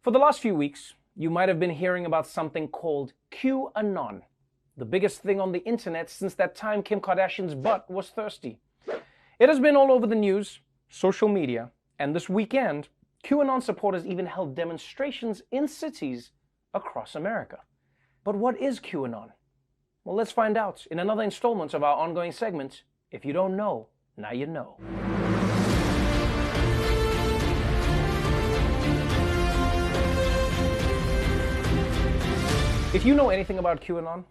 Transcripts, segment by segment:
For the last few weeks, you might have been hearing about something called QAnon, the biggest thing on the internet since that time Kim Kardashian's butt was thirsty. It has been all over the news, social media, and this weekend, QAnon supporters even held demonstrations in cities across America. But what is QAnon? Well, let's find out in another installment of our ongoing segment, If You Don't Know, Now You Know. If you know anything about QAnon,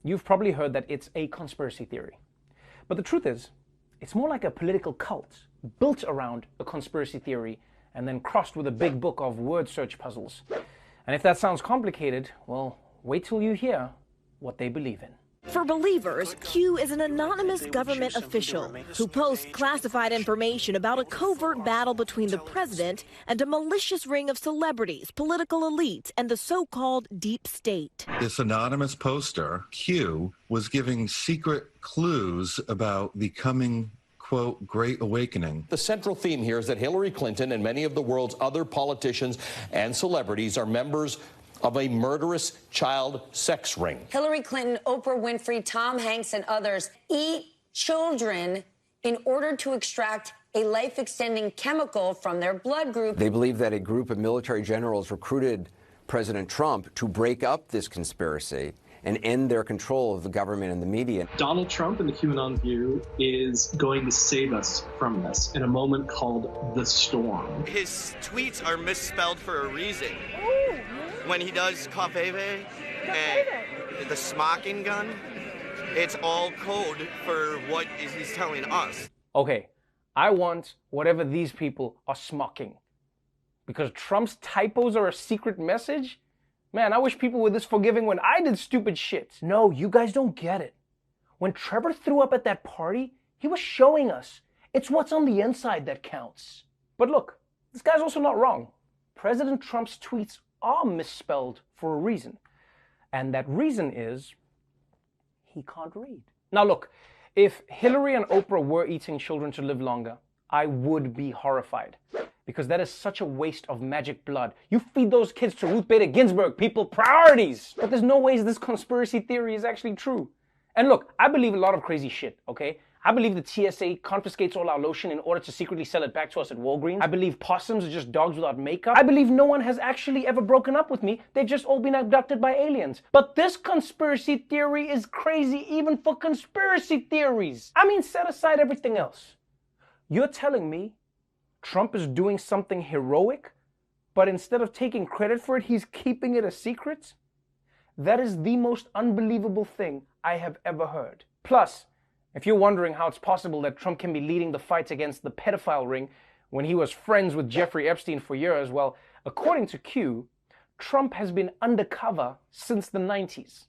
you've probably heard that it's a conspiracy theory. But the truth is, it's more like a political cult built around a conspiracy theory and then crossed with a big book of word search puzzles. And if that sounds complicated, well, wait till you hear what they believe in. For believers, Q is an anonymous government official who posts classified information about a covert battle between the president and a malicious ring of celebrities, political elites, and the so-called deep state. This anonymous poster, Q, was giving secret clues about the coming, quote, Great Awakening. The central theme here is that Hillary Clinton and many of the world's other politicians and celebrities are members of a murderous child sex ring. Hillary Clinton, Oprah Winfrey, Tom Hanks, and others eat children in order to extract a life-extending chemical from their blood group. They believe that a group of military generals recruited President Trump to break up this conspiracy and end their control of the government and the media. Donald Trump and the QAnon view is going to save us from this in a moment called the storm. His tweets are misspelled for a reason. When he does Kafeve and the smocking gun, it's all code for what he's telling us. Okay, I want whatever these people are smocking. Because Trump's typos are a secret message? Man, I wish people were this forgiving when I did stupid shit. No, you guys don't get it. When Trevor threw up at that party, he was showing us it's what's on the inside that counts. But look, this guy's also not wrong. President Trump's tweets are misspelled for a reason. And that reason is he can't read. Now look, if Hillary and Oprah were eating children to live longer, I would be horrified. Because that is such a waste of magic blood. You feed those kids to Ruth Bader Ginsburg, people, priorities! But there's no ways this conspiracy theory is actually true. And look, I believe a lot of crazy shit, okay? I believe the TSA confiscates all our lotion in order to secretly sell it back to us at Walgreens. I believe possums are just dogs without makeup. I believe no one has actually ever broken up with me. They've just all been abducted by aliens. But this conspiracy theory is crazy even for conspiracy theories. I mean, set aside everything else. You're telling me Trump is doing something heroic, but instead of taking credit for it, he's keeping it a secret? That is the most unbelievable thing I have ever heard. Plus, if you're wondering how it's possible that Trump can be leading the fight against the pedophile ring when he was friends with Jeffrey Epstein for years, well, according to Q, Trump has been undercover since the 90s,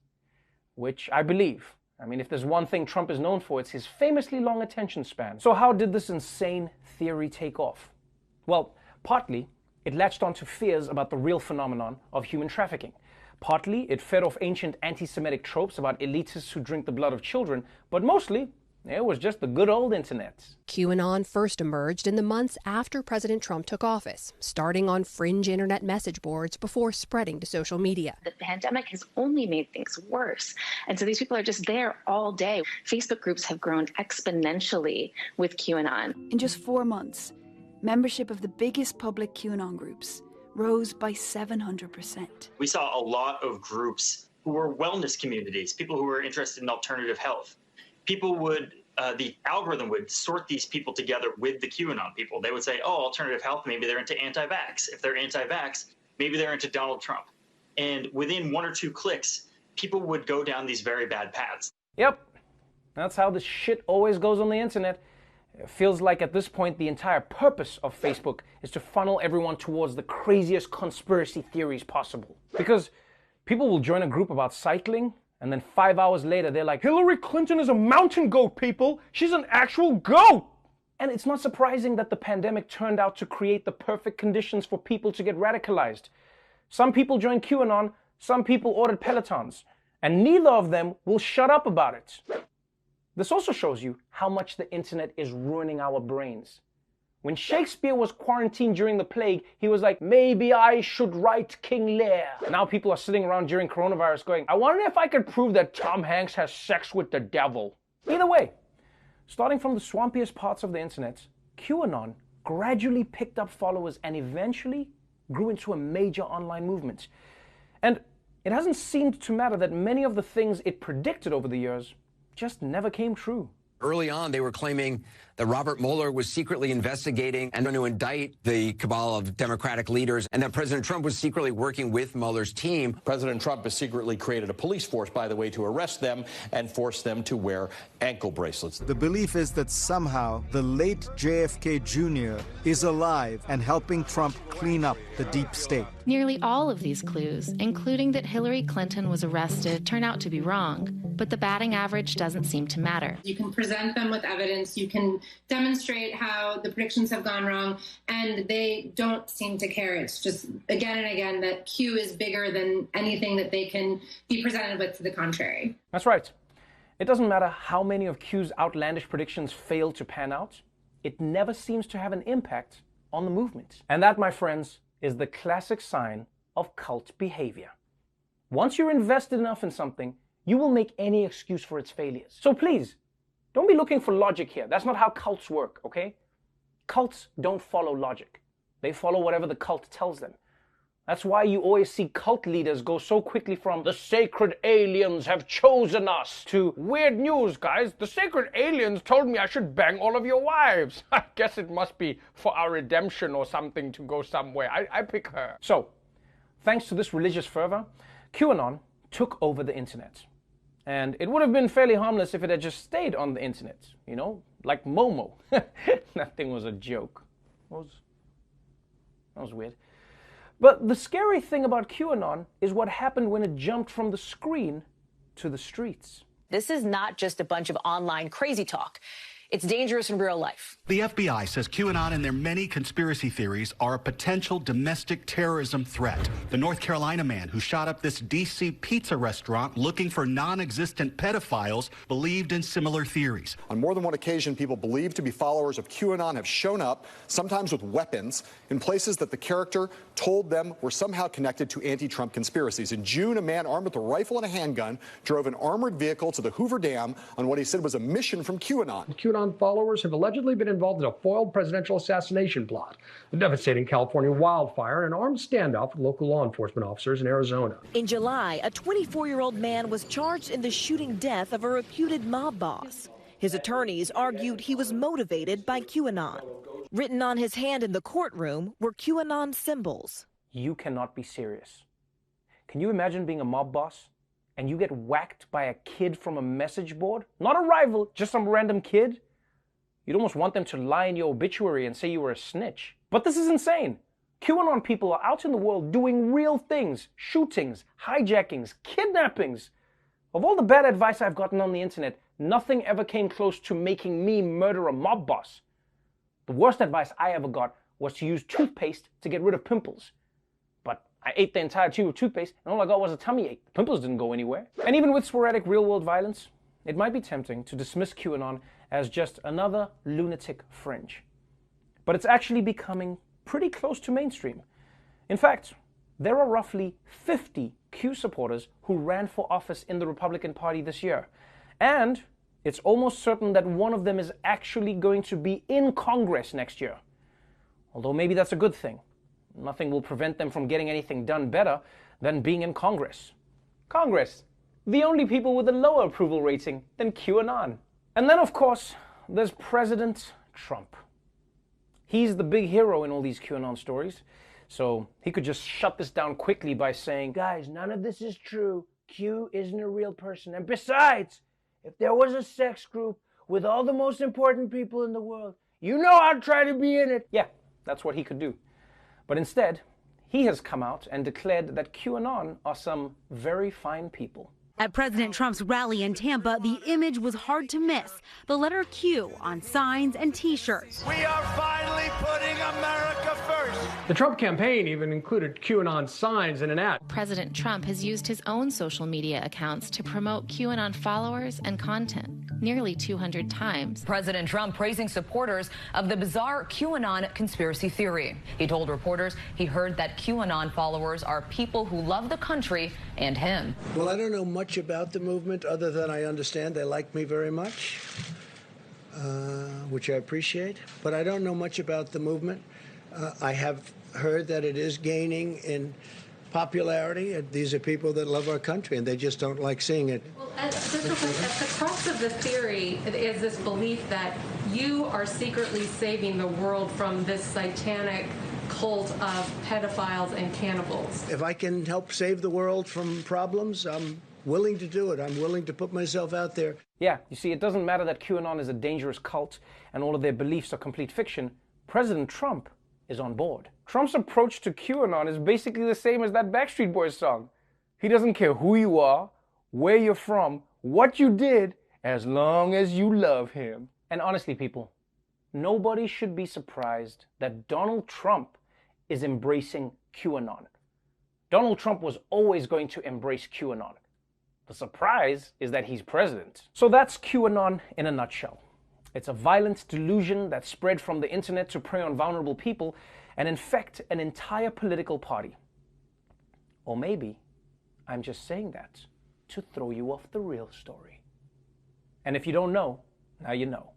which I believe. I mean, if there's one thing Trump is known for, it's his famously long attention span. So how did this insane theory take off? Well, partly, it latched onto fears about the real phenomenon of human trafficking. Partly, it fed off ancient anti-Semitic tropes about elitists who drink the blood of children, but mostly, it was just the good old internet. QAnon first emerged in the months after President Trump took office, starting on fringe internet message boards before spreading to social media. The pandemic has only made things worse. And so these people are just there all day. Facebook groups have grown exponentially with QAnon. In just 4 months, membership of the biggest public QAnon groups rose by 700%. We saw a lot of groups who were wellness communities, people who were interested in alternative health. People would, the algorithm would sort these people together with the QAnon people. They would say, oh, alternative health, maybe they're into anti-vax. If they're anti-vax, maybe they're into Donald Trump. And within 1 or 2 clicks, people would go down these very bad paths. Yep, that's how this shit always goes on the internet. It feels like at this point the entire purpose of Facebook is to funnel everyone towards the craziest conspiracy theories possible. Because people will join a group about cycling, and then 5 hours later they're like, Hillary Clinton is a mountain goat, people! She's an actual goat! And it's not surprising that the pandemic turned out to create the perfect conditions for people to get radicalized. Some people joined QAnon, some people ordered Pelotons, and neither of them will shut up about it. This also shows you how much the internet is ruining our brains. When Shakespeare was quarantined during the plague, he was like, maybe I should write King Lear. Now people are sitting around during coronavirus going, I wonder if I could prove that Tom Hanks has sex with the devil. Either way, starting from the swampiest parts of the internet, QAnon gradually picked up followers and eventually grew into a major online movement. And it hasn't seemed to matter that many of the things it predicted over the years just never came true. Early on, they were claiming that Robert Mueller was secretly investigating and going to indict the cabal of Democratic leaders, and that President Trump was secretly working with Mueller's team. President Trump has secretly created a police force, by the way, to arrest them and force them to wear ankle bracelets. The belief is that somehow the late JFK Jr. is alive and helping Trump clean up the deep state. Nearly all of these clues, including that Hillary Clinton was arrested, turn out to be wrong. But the batting average doesn't seem to matter. You can present them with evidence, you can demonstrate how the predictions have gone wrong, and they don't seem to care. It's just again and again that Q is bigger than anything that they can be presented with to the contrary. That's right. It doesn't matter how many of Q's outlandish predictions fail to pan out, it never seems to have an impact on the movement. And that, my friends, is the classic sign of cult behavior. Once you're invested enough in something, you will make any excuse for its failures. So please, don't be looking for logic here. That's not how cults work, okay? Cults don't follow logic. They follow whatever the cult tells them. That's why you always see cult leaders go so quickly from the sacred aliens have chosen us to weird news, guys. The sacred aliens told me I should bang all of your wives. I guess it must be for our redemption or something to go somewhere. I pick her. So, thanks to this religious fervor, QAnon took over the internet. And it would have been fairly harmless if it had just stayed on the internet, you know, like Momo. That thing was a joke. That was weird. But the scary thing about QAnon is what happened when it jumped from the screen to the streets. This is not just a bunch of online crazy talk. It's dangerous in real life. The FBI says QAnon and their many conspiracy theories are a potential domestic terrorism threat. The North Carolina man who shot up this D.C. pizza restaurant looking for non-existent pedophiles believed in similar theories. On more than one occasion, people believed to be followers of QAnon have shown up, sometimes with weapons, in places that the character told them were somehow connected to anti-Trump conspiracies. In June, a man armed with a rifle and a handgun drove an armored vehicle to the Hoover Dam on what he said was a mission from QAnon. QAnon followers have allegedly been involved in a foiled presidential assassination plot, a devastating California wildfire, and an armed standoff with local law enforcement officers in Arizona. In July, a 24-year-old man was charged in the shooting death of a reputed mob boss. His attorneys argued he was motivated by QAnon. Written on his hand in the courtroom were QAnon symbols. You cannot be serious. Can you imagine being a mob boss and you get whacked by a kid from a message board? Not a rival, just some random kid? You'd almost want them to lie in your obituary and say you were a snitch. But this is insane. QAnon people are out in the world doing real things. Shootings, hijackings, kidnappings. Of all the bad advice I've gotten on the internet, nothing ever came close to making me murder a mob boss. The worst advice I ever got was to use toothpaste to get rid of pimples. But I ate the entire tube of toothpaste and all I got was a tummy ache. The pimples didn't go anywhere. And even with sporadic real-world violence, it might be tempting to dismiss QAnon as just another lunatic fringe. But it's actually becoming pretty close to mainstream. In fact, there are roughly 50 Q supporters who ran for office in the Republican Party this year. And it's almost certain that one of them is actually going to be in Congress next year. Although maybe that's a good thing. Nothing will prevent them from getting anything done better than being in Congress. Congress, the only people with a lower approval rating than QAnon. And then, of course, there's President Trump. He's the big hero in all these QAnon stories, so he could just shut this down quickly by saying, guys, none of this is true. Q isn't a real person. And besides, if there was a sex group with all the most important people in the world, you know I'd try to be in it. Yeah, that's what he could do. But instead, he has come out and declared that QAnon are some very fine people. At President Trump's rally in Tampa, the image was hard to miss. The letter Q on signs and T-shirts. We are finally putting America first. The Trump campaign even included QAnon signs in an ad. President Trump has used his own social media accounts to promote QAnon followers and content nearly 200 times. President Trump praising supporters of the bizarre QAnon conspiracy theory. He told reporters he heard that QAnon followers are people who love the country and him. Well, I don't know much about the movement other than I understand they like me very much, which I appreciate. But I don't know much about the movement. I have heard that it is gaining in popularity. These are people that love our country, and they just don't like seeing it. Well, at the crux of the theory is this belief that you are secretly saving the world from this satanic cult of pedophiles and cannibals. If I can help save the world from problems, I'm willing to do it. I'm willing to put myself out there. Yeah, you see, it doesn't matter that QAnon is a dangerous cult and all of their beliefs are complete fiction. President Trump is on board. Trump's approach to QAnon is basically the same as that Backstreet Boys song. He doesn't care who you are, where you're from, what you did, as long as you love him. And honestly, people, nobody should be surprised that Donald Trump is embracing QAnon. Donald Trump was always going to embrace QAnon. The surprise is that he's president. So that's QAnon in a nutshell. It's a violent delusion that spread from the internet to prey on vulnerable people and infect an entire political party. Or maybe I'm just saying that to throw you off the real story. And if you don't know, now you know.